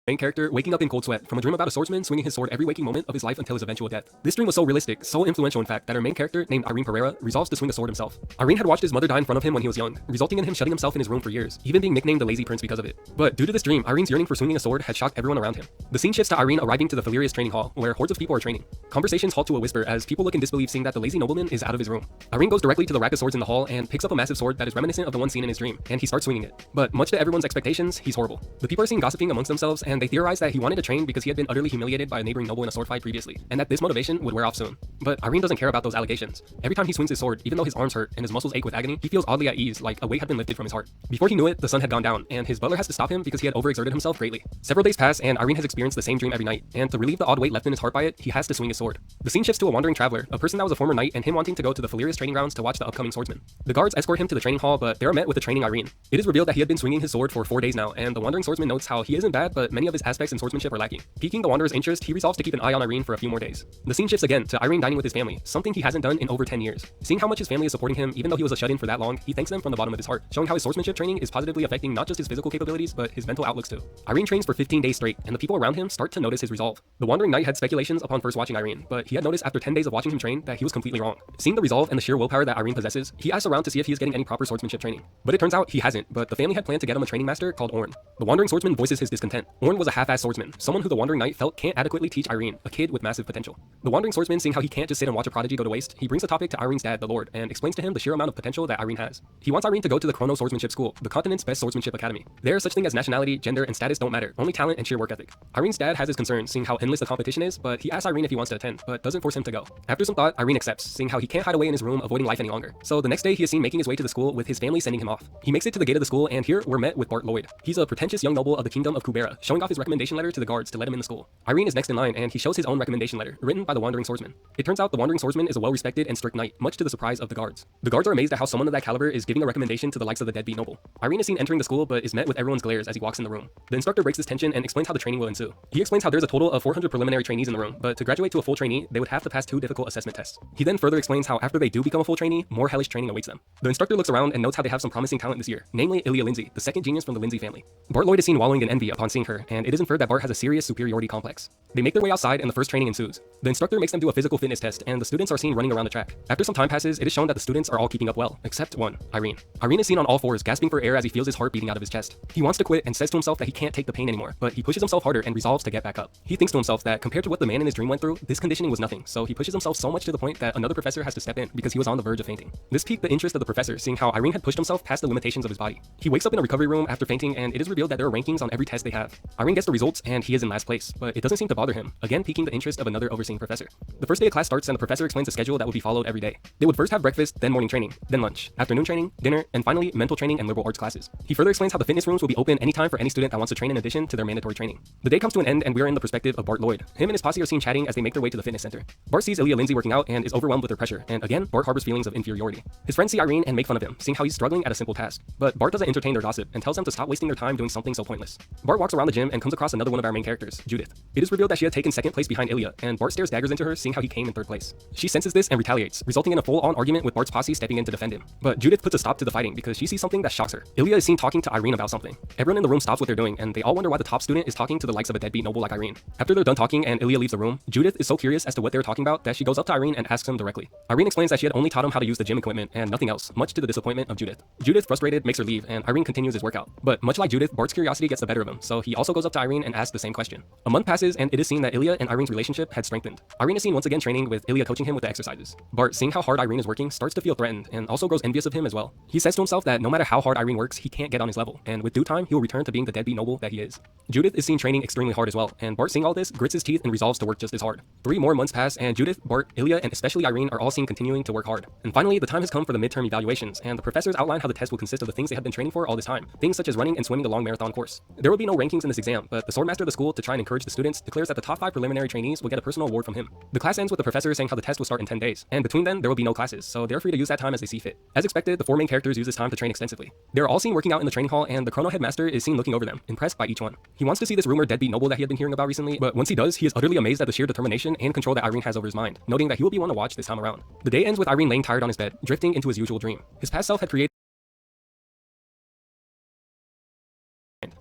main character waking up in cold sweat from a dream about a swordsman swinging his sword every waking moment of his life until his eventual death. This dream was so realistic, so influential in fact, that our main character, named Irene Pereira, resolves to swing the sword himself. Irene had watched his mother die in front of him when he was young, resulting in him shutting himself in his room for years, even being nicknamed the Lazy Prince because of it. But due to this dream, Irene's yearning for swinging a sword had shocked everyone around him. The scene shifts to Irene arriving to the Valerius training hall, where hordes of people are training. Conversations halt to a whisper as people look in disbelief seeing that the lazy nobleman is out of his room. Irene goes directly to the rack of swords in the hall and picks up a massive sword that is reminiscent of the one seen in his dream, and he starts swinging it. But much to everyone's expectations, he's horrible. The people are seen gossiping amongst themselves, and they theorize that he wanted to train because he had been utterly humiliated by a neighboring noble in a sword fight previously, and that this motivation would wear off soon. But Irene doesn't care about those allegations. Every time he swings his sword, even though his arms hurt and his muscles ache with agony, he feels oddly at ease, like a weight had been lifted from his heart. Before he knew it, the sun had gone down, and his butler has to stop him because he had overexerted himself greatly. Several days pass, and Irene has experienced the same dream every night, and to relieve the odd weight left in his heart by it, he has to swing his sword. The scene shifts to a wandering traveler, a person that was a former knight, and him wanting to go to the Valerius training grounds to watch the upcoming swordsman. The guards escort him to the training hall, but they are met with the training Irene. It is revealed that he had been swinging his sword for 4 days now, and the wandering swordsman notes how he isn't bad, but many of his aspects in swordsmanship are lacking. Piquing the wanderer's interest, he resolves to keep an eye on Irene for a few more days. The scene shifts again to Irene dining with his family, something he hasn't done in over 10 years. Seeing how much his family is supporting him, even though he was a shut-in for that long, he thanks them from the bottom of his heart, showing how his swordsmanship training is positively affecting not just his physical capabilities, but his mental outlooks too. Irene trains for 15 days straight, and the people around him start to notice his resolve. The wandering knight had speculations upon first watching Irene, but he had noticed after 10 days of watching him train that he was completely wrong. Seeing the resolve and the sheer willpower that Irene possesses, he asks around to see if he is getting any proper swordsmanship training. But it turns out he hasn't, but the family had planned to get him a training master called Orn. The wandering swordsman voices his discontent. Orn was a half-assed swordsman, someone who the wandering knight felt can't adequately teach Irene, a kid with massive potential. The wandering swordsman, seeing how he can't just sit and watch a prodigy go to waste, he brings the topic to Irene's dad, the Lord, and explains to him the sheer amount of potential that Irene has. He wants Irene to go to the Chrono Swordsmanship School, the continent's best swordsmanship academy. There, such thing as nationality, gender, and status don't matter, only talent and sheer work ethic. Irene's dad has his concerns, seeing how endless the competition is, but he asks Irene if he wants to attend, but doesn't force him to go. After some thought, Irene accepts, seeing how he can't hide away in his room avoiding life any longer. So the next day, he is seen making his way to the school with his family sending him off. He makes it to the gate of the school, and here we're met with Bart Lloyd. He's a pretentious young noble of the kingdom of Kubera, showing off his recommendation letter to the guards to let him in the school. Irene is next in line, and he shows his own recommendation letter, written by the wandering swordsman. It turns out the wandering swordsman is a well-respected and strict knight, much to the surprise of the guards. The guards are amazed at how someone of that caliber is giving a recommendation to the likes of the deadbeat noble. Irene is seen entering the school, but is met with everyone's glares as he walks in the room. The instructor breaks this tension and explains how the training will ensue. He explains how there's a total of 400 preliminary trainees in the room, but to graduate to a full trainee, they would have to pass 2 difficult assessment tests. He then further explains how after they do become a full trainee, more hellish training awaits them. The instructor looks around and notes how they have some promising talent this year, namely Ilya Lindsay, the second genius from the Lindsay family. Bart Lloyd is seen wallowing in envy upon seeing her, and it is inferred that Bart has a serious superiority complex. They make their way outside and the first training ensues. The instructor makes them do a physical fitness test, and the students are seen running around the track. After some time passes, it is shown that the students are all keeping up well, except one, Irene. Irene is seen on all fours, gasping for air as he feels his heart beating out of his chest. He wants to quit and says to himself that he can't take the pain anymore, but he pushes himself harder and resolves to get back up. He thinks to himself that compared to what the man in his dream went through, this conditioning was nothing, so he pushes himself so much to the point that another professor has to step in because he was on the verge of fainting. This piqued the interest of the professor, seeing how Irene had pushed himself past the limitations of his body. He wakes up in a recovery room after fainting, and it is revealed that there are rankings on every test they have. Irene gets the results, and he is in last place, but it doesn't seem to bother him, again piquing the interest of another overseeing professor. The first day of class starts, and the professor explains a schedule that will be followed every day. They would first have breakfast, then morning training, then lunch, afternoon training, dinner, and finally mental training and liberal arts classes. He further explains how the fitness rooms will be open anytime for any student that wants to train in addition to their mandatory training. The day comes to an end, and we are in the perspective of Bart Lloyd. Him and his posse are seen chatting as they make their way to the fitness center. Bart sees Ilya Lindsay working out and is overwhelmed with her pressure, and again, Bart harbors feelings of inferiority. His friends see Irene and make fun of him, seeing how he's struggling at a simple task. But Bart doesn't entertain their gossip and tells them to stop wasting their time doing something so pointless. Bart walks around the gym and comes across another one of our main characters, Judith. It is revealed that she had taken second place behind Ilya, and Bart stares daggers into her, seeing how he came in third place. She senses this and retaliates, resulting in a full-on argument with Bart's posse stepping in to defend him. But Judith puts a stop to the fighting because she sees something that shocks her. Ilya is seen talking to Irene about something. Everyone in the room stops what they're doing, and they all wonder why the top student is talking to the likes of a deadbeat noble like Irene. After they're done talking and Ilya leaves the room, Judith is so curious as to what they're talking about that she goes up to Irene and asks him directly. Irene explains that she had only taught him how to use the gym equipment and nothing else, much to the disappointment of Judith. Judith, frustrated, makes her leave, and Irene continues his workout. But much like Judith, Bart's curiosity gets the better of him, so he also goes up to Irene and asks the same question. A month passes, and it is seen that Ilya and Irene's relationship had strengthened. Irene is seen once again training, with Ilya coaching him with the exercises. Bart, seeing how hard Irene is working, starts to feel threatened and also grows envious of him as well. He says to himself that no matter how hard Irene works, he can't get on his level, and with due time, he will return to being the deadbeat noble that he is. Judith is seen training extremely hard as well, and Bart, seeing all this, grits his teeth and resolves to work just as hard. 3 more months pass, and Judith, Bart, Ilya, and especially Irene are all seen continuing to work hard. And finally, the time has come for the midterm evaluations, and the professors outline how the test will consist of the things they have been training for all this time, things such as running and swimming the long marathon course. There will be no rankings in this exam, but the swordmaster of the school, to try and encourage the students, declares that the top 5 preliminary trainees will get a personal award from him. The class ends with the professor saying how the test will start in 10 days, and between then, there will be no classes, so they're free to use that time as they see fit. As expected, the 4 main characters use this time to train extensively. They're all seen working out in the training hall, and the Chrono headmaster is seen looking over them, impressed by each one. He wants to see this rumored deadbeat noble that he had been hearing about recently, but once he does, he is utterly amazed at the sheer determination and control that Irene has over his mind, noting that he will be one to watch this time around. The day ends with Irene laying tired on his bed, drifting into his usual dream. His past self had created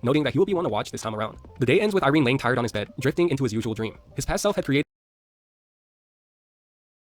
noting that he will be one to watch this time around. The day ends with Irene laying tired on his bed, drifting into his usual dream. His past self had created